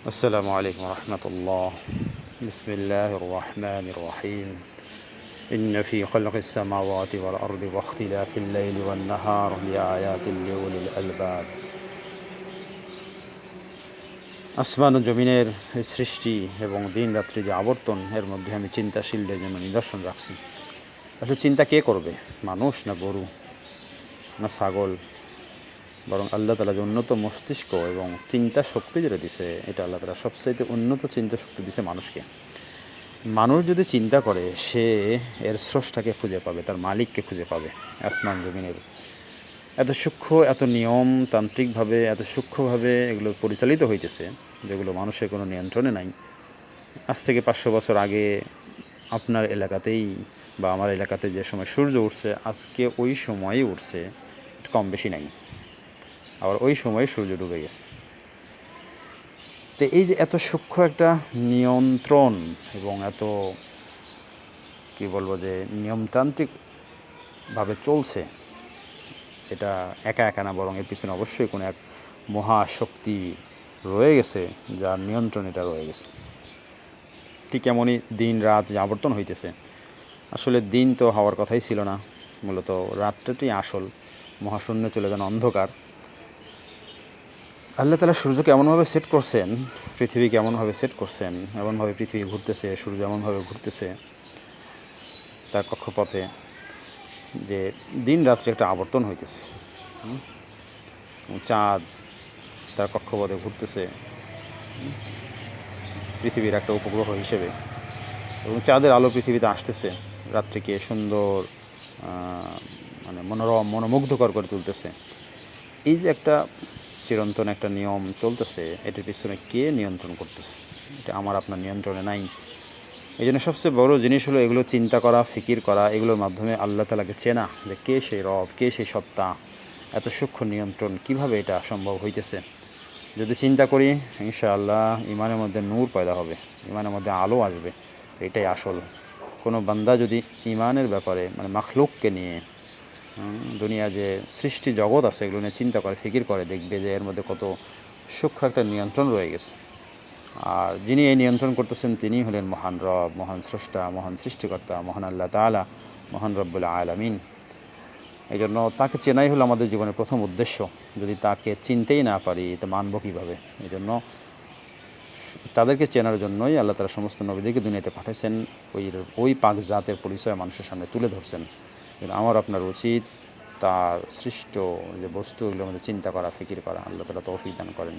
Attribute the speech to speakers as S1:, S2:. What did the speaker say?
S1: السلام عليكم ورحمة الله. بسم الله الرحمن الرحيم. إن في خلق السماوات والأرض واختلاف الليل والنهار لآيات لأولي الألباب. আসমান ও জমিনের এই সৃষ্টি এবং দিন রাত্রি যে আবর্তন, এর মধ্যে আমি চিন্তাশীলদের জন্য নিদর্শন রাখছি। আসলে চিন্তা কে করবে? মানুষ না গরু না ছাগল? বরং আল্লাহ তাআলা যে উন্নত মস্তিষ্ক এবং চিন্তা শক্তি যেটা দিছে, এটা আল্লাহ তাআলা সবচাইতে উন্নত চিন্তা শক্তি দিছে মানুষকে। মানুষ যদি চিন্তা করে, সে এর স্রষ্টাকে খুঁজে পাবে, তার মালিককে খুঁজে পাবে। আসমান জমিনের এত সূক্ষ্ম, এত নিয়মতান্ত্রিকভাবে, এত সূক্ষ্মভাবে এগুলো পরিচালিত হইতেছে, যেগুলো মানুষের কোনো নিয়ন্ত্রণে নাই। আজ থেকে 500 বছর আগে আপনার এলাকাতেই বা আমার এলাকাতে যে সময় সূর্য উঠছে, আজকে ওই সময়ই উঠছে, কম বেশি নাই। আবার ওই সময় সূর্য ডুবে গেছে। তো এই যে এত সূক্ষ্ম একটা নিয়ন্ত্রণ এবং এত কী বলবো যে নিয়মতান্ত্রিকভাবে চলছে, এটা একা একা না, বরং এর পিছনে অবশ্যই কোনো এক মহাশক্তি রয়ে গেছে, যার নিয়ন্ত্রণ এটা রয়ে গেছে। ঠিক এমনই দিন রাত যে আবর্তন হইতেছে, আসলে দিন তো হওয়ার কথাই ছিল না, মূলত রাতটাই আসল। মহাশূন্য চলে যান অন্ধকার। আল্লাহ তাআলা সূর্যকে এমনভাবে সেট করছেন, পৃথিবীকে এমনভাবে সেট করছেন, এমনভাবে পৃথিবী ঘুরতেছে, সূর্য এমনভাবে ঘুরতেছে তার কক্ষপথে, যে দিন রাত্রি একটা আবর্তন হইতেছে। চাঁদ তার কক্ষপথে ঘুরতেছে পৃথিবীর একটা উপগ্রহ হিসেবে, এবং চাঁদের আলো পৃথিবীতে আসতেছে, রাত্রিকে সুন্দর মানে মনোরম, মনোমুগ্ধকর করে তুলতেছে। এই যে একটা চিরন্তন একটা নিয়ম চলতেছে, এটার পিছনে কে নিয়ন্ত্রণ করতেছে? এটা আমার আপনার নিয়ন্ত্রণে নাই। এই জন্য সবচেয়ে বড় জিনিস হলো এগুলো চিন্তা করা, ফিকির করা, এগুলোর মাধ্যমে আল্লাহ তাআলাকে চেনা, যে কে সেই রব, কে সেই সত্তা, এত সূক্ষ্ম নিয়ন্ত্রণ কিভাবে এটা সম্ভব হইতেছে। যদি চিন্তা করি, ইনশাআল্লাহ ইমানের মধ্যে নূর পয়দা হবে, ইমানের মধ্যে আলো আসবে। তো এটাই আসল। কোনো বান্দা যদি ইমানের ব্যাপারে, মানে মাখলুককে নিয়ে, দুনিয়া যে সৃষ্টি জগৎ আছে, এগুলো নিয়ে চিন্তা করে, ফিকির করে, দেখবে যে এর মধ্যে কত সূক্ষ্ম একটা নিয়ন্ত্রণ রয়ে গেছে। আর যিনি এই নিয়ন্ত্রণ করতেছেন, তিনি হলেন মহান রব, মহান স্রষ্টা, মহান সৃষ্টিকর্তা, মহান আল্লাহ তাআলা, মহান রব্বুল আলামিন। এই জন্য তাকে চেনাই হলো আমাদের জীবনের প্রথম উদ্দেশ্য। যদি তাকে চিনতেই না পারি, তো মানব কীভাবে? এই জন্য তাদেরকে চেনার জন্যই আল্লাহ তাআলা সমস্ত নবীদেরকে দুনিয়াতে পাঠিয়েছেন, ওই পাক জাতের পরিচয় মানুষের সামনে তুলে ধরছেন। কিন্তু আমার আপনার উচিত তার সৃষ্ট যে বস্তু, এগুলোর মধ্যে চিন্তা করা, ফিকির করা। আল্লাহ তাআলা তৌফিক দান করেন।